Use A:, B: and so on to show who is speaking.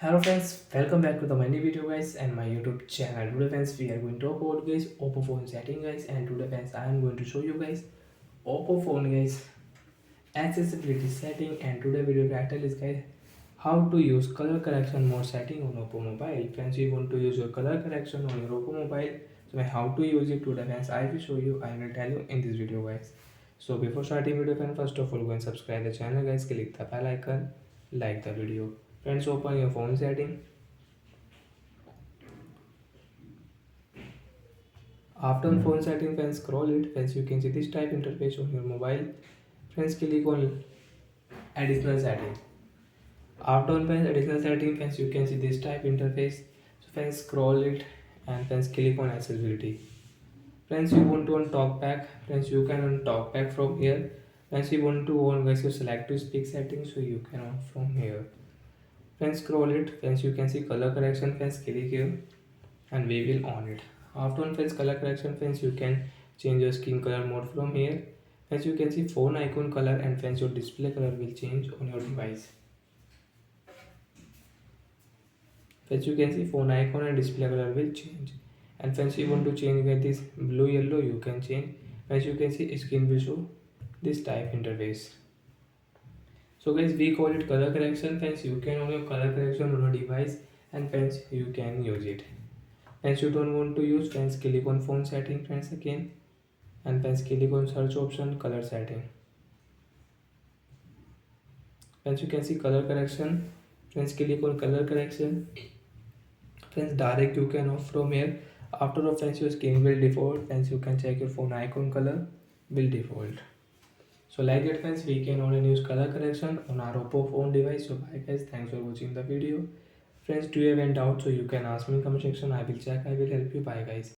A: Hello friends, welcome back to the my new video guys and my YouTube channel. Today friends we are going to talk about guys Oppo phone setting guys, and today friends I am going to show you guys Oppo phone guys accessibility setting, and today video title is guys how to use color correction mode setting on Oppo mobile. Friends, you want to use your color correction on your Oppo mobile, so how to use it today friends I will show you, I will tell you in this video guys. So before starting video friends, first of all go and subscribe the channel guys, click the bell icon, like the video. Friends, open your phone setting. After phone setting, friends, scroll it. Friends, you can see this type interface on your mobile. Friends, click on additional setting. After on friends additional setting, friends, you can see this type interface. So friends, scroll it and friends, click on accessibility. Friends, you want to on talkback. Friends, you can on talkback from here. Friends, you want to on guys, you select to speak settings, so you can on from here. Friends, scroll it. Friends, you can see color correction. Friends, click here and we will on it. After on friends color correction, friends, you can change your skin color mode from here. As you can see phone icon color, and friends your display color will change on your device. Friends, you can see phone icon and display color will change. And friends, you want to change with this blue yellow, you can change. As you can see screen will show this type interface. So guys, we call it color correction. Friends, you can on your color correction on a device, and friends you can use it. Friends, you don't want to use, friends, click on phone setting friends again, and friends click on search option color setting. Friends, you can see color correction. Friends, click on color correction. Friends, direct you can off from here. After of friends your skin will default. Friends, you can check your phone icon color will default. So like that friends, we can only use color correction on our Oppo phone device. So bye guys, thanks for watching the video. Friends, do you have any doubt, so you can ask me in comment section, I will check, I will help you. Bye guys.